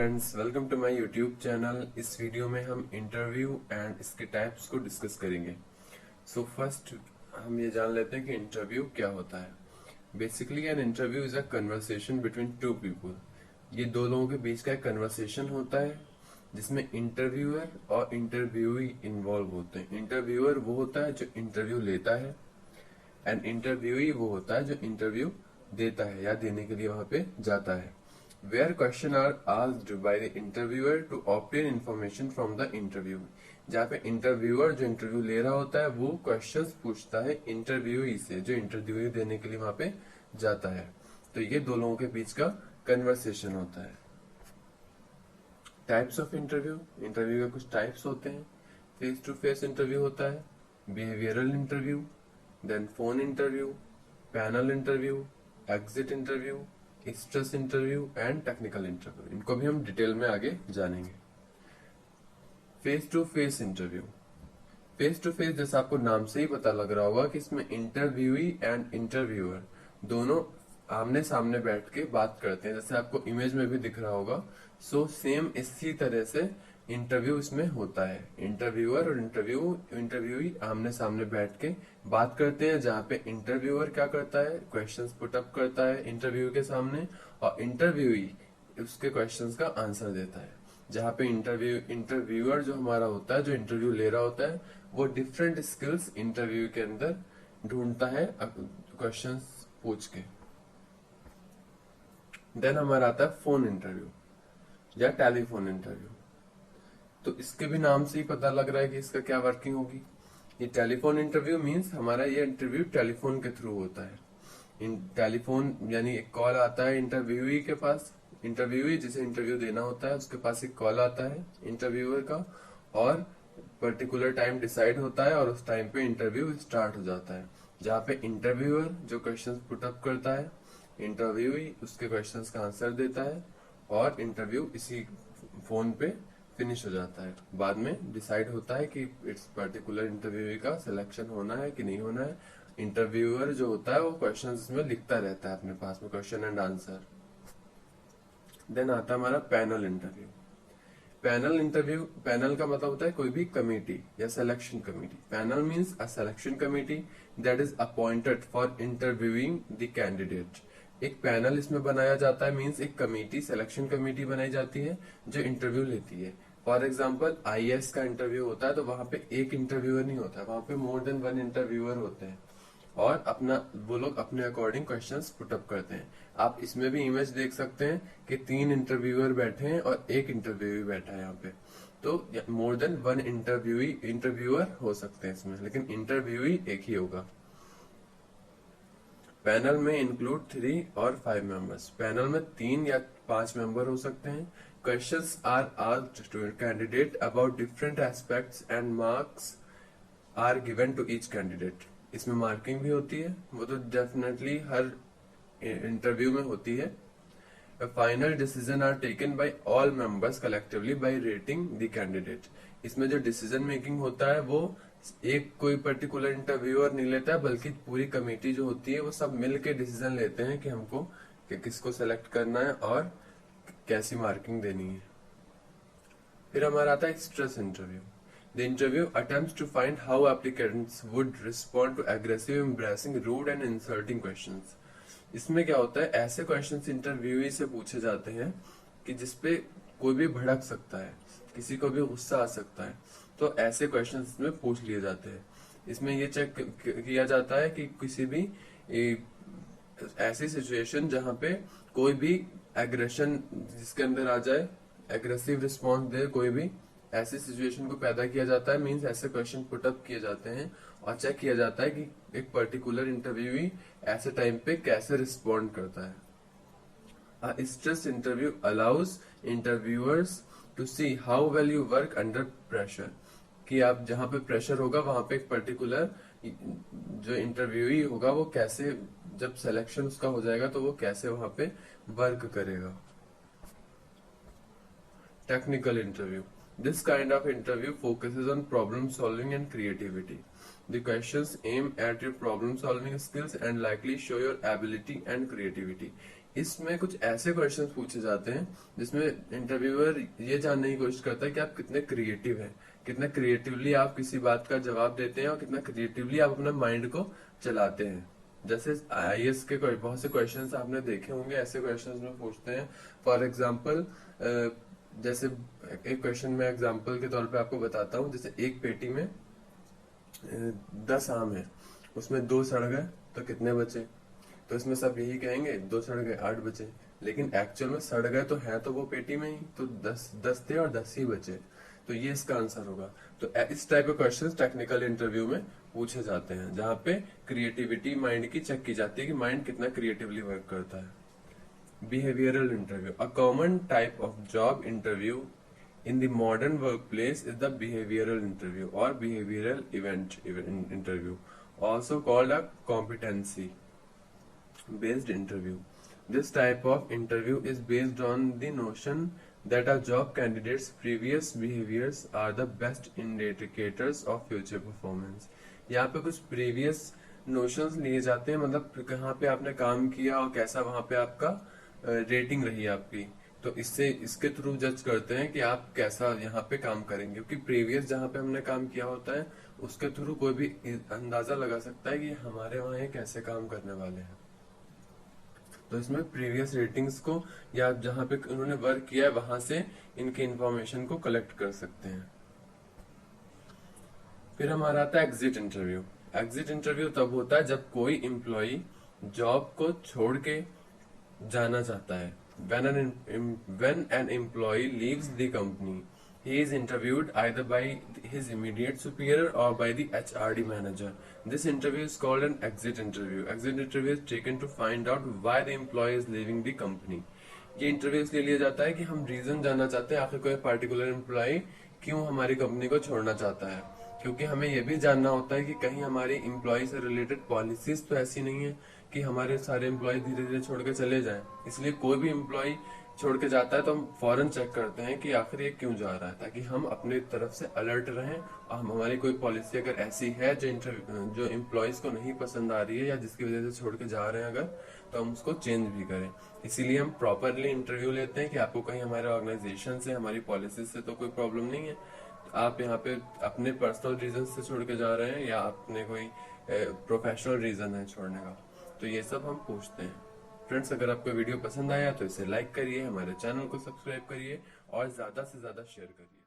Friends, welcome to my YouTube channel. इस video में हम इंटरव्यू एंड इसके टाइप्स को डिस्कस करेंगे। सो फर्स्ट हम ये जान लेते हैं कि इंटरव्यू क्या होता है। Basically an interview is a conversation between two people. ये दो लोगों के बीच का एक कन्वर्सेशन होता है जिसमें इंटरव्यूअर और इंटरव्यूई इन्वॉल्व होते हैं। इंटरव्यूअर वो होता है जो इंटरव्यू लेता है एंड इंटरव्यूई वो होता है जो इंटरव्यू देता है या देने के लिए वहां पे जाता है। Where questions are asked by the interviewer to obtain information from the interview। जहाँ पे इंटरव्यूअर जो इंटरव्यू ले रहा होता है वो क्वेश्चंस पूछता है इंटरव्यूई से जो इंटरव्यू देने के लिए वहां पे जाता है। तो ये दो लोगों के बीच का कन्वर्सेशन होता है। Types of interview. इंटरव्यू के कुछ टाइप्स होते हैं। फेस टू फेस इंटरव्यू होता है, behavioural interview, then phone interview, panel interview, exit interview, stress interview and technical interview. इनको भी हम डिटेल में आगे जानेंगे। Face to face interview. Face to face जैसा आपको नाम से ही पता लग रहा होगा कि इसमें इंटरव्यूई एंड इंटरव्यूअर दोनों आमने सामने बैठ के बात करते हैं, जैसे आपको इमेज में भी दिख रहा होगा। सो सेम इसी तरह से इंटरव्यू इसमें होता है। इंटरव्यूअर और इंटरव्यूई आमने सामने बैठ के बात करते हैं, जहाँ पे इंटरव्यूअर क्या करता है, क्वेश्चंस पुट अप करता है इंटरव्यू के सामने और इंटरव्यूई उसके क्वेश्चंस का आंसर देता है। जहाँ पे इंटरव्यूअर जो हमारा होता है, जो इंटरव्यू ले रहा होता है, वो डिफरेंट स्किल्स इंटरव्यू के अंदर ढूंढता है क्वेश्चंस पूछ के। देन हमारा आता है फोन इंटरव्यू या टेलीफोन इंटरव्यू। तो इसके भी नाम से ही पता लग रहा है कि इसका क्या वर्किंग होगी। ये टेलीफोन इंटरव्यू मींस हमारा ये इंटरव्यू टेलीफोन के थ्रू होता है। इन टेलीफोन यानी एक कॉल आता है इंटरव्यूई के पास, इंटरव्यूई जिसे इंटरव्यू देना होता है उसके पास एक कॉल आता है इंटरव्यूअर का और पर्टिकुलर टाइम डिसाइड होता है और उस टाइम पे इंटरव्यू स्टार्ट हो जाता है, जहाँ पे इंटरव्यूअर जो क्वेश्चंस पुट अप करता है, इंटरव्यूई उसके क्वेश्चंस का आंसर देता है और इंटरव्यू इसी फोन पे फिनिश हो जाता है। बाद में डिसाइड होता है कि इट्स पर्टिकुलर इंटरव्यू का सिलेक्शन होना है कि नहीं होना है। इंटरव्यूअर जो होता है वो क्वेश्चंस में लिखता रहता है अपने पास में क्वेश्चन एंड आंसर। देन आता है हमारा पैनल इंटरव्यू। पैनल का मतलब होता है कोई भी कमेटी या selection committee. Panel means a selection committee that is appointed for interviewing the candidate. एक पैनल इसमें बनाया जाता है, मींस एक कमेटी, सिलेक्शन कमेटी बनाई जाती है जो इंटरव्यू लेती है। फॉर एग्जांपल आईएएस का इंटरव्यू होता है तो वहां पे एक इंटरव्यूअर नहीं होता है, वहां पे मोर देन वन इंटरव्यूअर होते हैं और वो लोग अपने अकॉर्डिंग क्वेश्चंस पुट अप करते हैं। आप इसमें भी इमेज देख सकते हैं कि 3 इंटरव्यूअर बैठे हैं और एक इंटरव्यूअर बैठा है यहाँ पे। तो मोर देन वन इंटरव्यूअर हो सकते हैं इसमें, लेकिन इंटरव्यूई एक ही होगा। पैनल में इंक्लूड 3 और 5 मेंबर्स। पैनल में 3 या 5 मेंबर हो सकते हैं। Questions are asked to candidate about different aspects and marks are given to each candidate. इसमें मार्किंग भी होती है, वो तो डेफिनेटली हर इंटरव्यू में होती है। Final decision are taken by all members collectively by rating the candidate. इसमें जो डिसीजन मेकिंग होता है वो एक कोई पर्टिकुलर इंटरव्यूअर नहीं लेता है, बल्कि पूरी कमेटी जो होती है वो सब मिल के डिसीजन लेते हैं कि हमको किसको सेलेक्ट करना है और कैसी मार्किंग देनी है। फिर हमारा आता है stress interview. The interview attempts to find how applicants would respond to aggressive, embarrassing, rude and insulting questions. इसमें क्या होता है, ऐसे क्वेश्चंस इंटरव्यूई से पूछे जाते हैं कि जिसपे कोई भी भड़क सकता है, किसी को भी गुस्सा आ सकता है, तो ऐसे क्वेश्चंस में पूछ लिए जाते हैं। इसमें ये चेक किया जाता है कि किसी भी ऐसी सिचुएशन जहां पे कोई भी एग्रेशन जिसके अंदर आ जाए, एग्रेसिव रिस्पॉन्स दे, कोई भी ऐसी सिचुएशन को पैदा किया जाता है। मींस ऐसे क्वेश्चन पुट अप किए जाते हैं और चेक किया जाता है कि एक पर्टिकुलर इंटरव्यूई ऐसे टाइम पे कैसे रिस्पॉन्ड करता है। Stress interview allows interviewers to see how well you work under pressure. कि आप जहां पे प्रेशर होगा वहां पे एक पर्टिकुलर जो इंटरव्यूई होगा वो कैसे, जब सिलेक्शन उसका हो जाएगा तो वो कैसे वहां पे वर्क करेगा। Technical interview. This kind of interview focuses on problem solving and creativity. The questions aim at your problem solving skills and likely show your ability and creativity। इसमें कुछ ऐसे क्वेश्चंस पूछे जाते हैं जिसमें इंटरव्यूअर ये जानने की कोशिश करता है कि आप कितने क्रिएटिव हैं, कितना क्रिएटिवली आप किसी बात का जवाब देते हैं और कितना क्रिएटिवली आप अपना माइंड को चलाते हैं। जैसे आईएएस के बहुत से क्वेश्चंस आपने देखे होंगे, ऐसे क्वेश्चंस में पूछते हैं। फॉर एग्जांपल जैसे एक क्वेश्चन में एग्जांपल के तौर पे आपको बताता हूँ, जैसे एक पेटी में 10 आम है, उसमें 2 सड़ गए तो कितने बचे? तो इसमें सब यही कहेंगे 2 सड़ गए 8 बचे, लेकिन एक्चुअल में सड़ गए तो है तो वो पेटी में ही, तो 10 थे और 10 ही बचे, तो ये इसका आंसर होगा। तो इस टाइप के क्वेश्चंस टेक्निकल इंटरव्यू में पूछे जाते हैं, जहाँ पे क्रिएटिविटी माइंड की चेक की जाती है कि माइंड कितना क्रिएटिवली वर्क करता है। Behavioral interview. A common type of job interview in the modern workplace is the behavioral interview or behavioral event interview, also called a competency based interview. This type of interview is based on the notion that a job candidate's previous behaviors are the best indicators of future performance. यहाँ पे कुछ previous notions लिए जाते हैं, मतलब कहाँ पे आपने काम किया और कैसा वहां पे आपका रेटिंग रही आपकी, तो इससे इसके थ्रू जज करते हैं कि आप कैसा यहाँ पे काम करेंगे, क्योंकि प्रीवियस जहाँ पे हमने काम किया होता है उसके थ्रू कोई भी अंदाजा लगा सकता है कि हमारे वहाँ ये कैसे काम करने वाले हैं। तो इसमें प्रीवियस रेटिंग्स को या जहाँ पे उन्होंने वर्क किया है वहां से इनकी इंफॉर्मेशन को कलेक्ट कर सकते हैं। फिर हमारा आता है एग्जिट इंटरव्यू। एग्जिट इंटरव्यू तब होता है जब कोई एम्प्लॉय जॉब को छोड़ के जाना चाहता है। When an employee leaves the company, he is interviewed either by his immediate superior or by the HRD manager. This interview is called an exit interview. Exit interview is taken to find out why the employee is leaving the company. ये interview इसलिए लिया जाता है कि हम reason जानना चाहते हैं आखिर कोई पर्टिकुलर एम्प्लॉय क्यों हमारी कंपनी को छोड़ना चाहता है, क्योंकि हमें यह भी जानना होता है कि कहीं हमारी एम्प्लॉय से रिलेटेड पॉलिसीज तो ऐसी नहीं है कि हमारे सारे एम्प्लॉय धीरे धीरे छोड़ के चले जाएं। इसलिए कोई भी एम्प्लॉय छोड़ के जाता है तो हम फौरन चेक करते हैं कि आखिर ये क्यों जा रहा है, ताकि हम अपनी तरफ से अलर्ट रहें और हमारी कोई पॉलिसी अगर ऐसी है जो एम्प्लॉयज को नहीं पसंद आ रही है या जिसकी वजह से छोड़ के जा रहे हैं अगर, तो हम उसको चेंज भी करें। इसीलिए हम प्रॉपरली इंटरव्यू लेते हैं कि आपको कहीं हमारे ऑर्गेनाइजेशन से हमारी पॉलिसी से तो कोई प्रॉब्लम नहीं है, आप यहाँ पे अपने पर्सनल रीजन से छोड़ के जा रहे हैं या अपने कोई प्रोफेशनल रीजन है छोड़ने का, तो ये सब हम पूछते हैं। फ्रेंड्स, अगर आपको वीडियो पसंद आया तो इसे लाइक करिए, हमारे चैनल को सब्सक्राइब करिए और ज्यादा से ज्यादा शेयर करिए।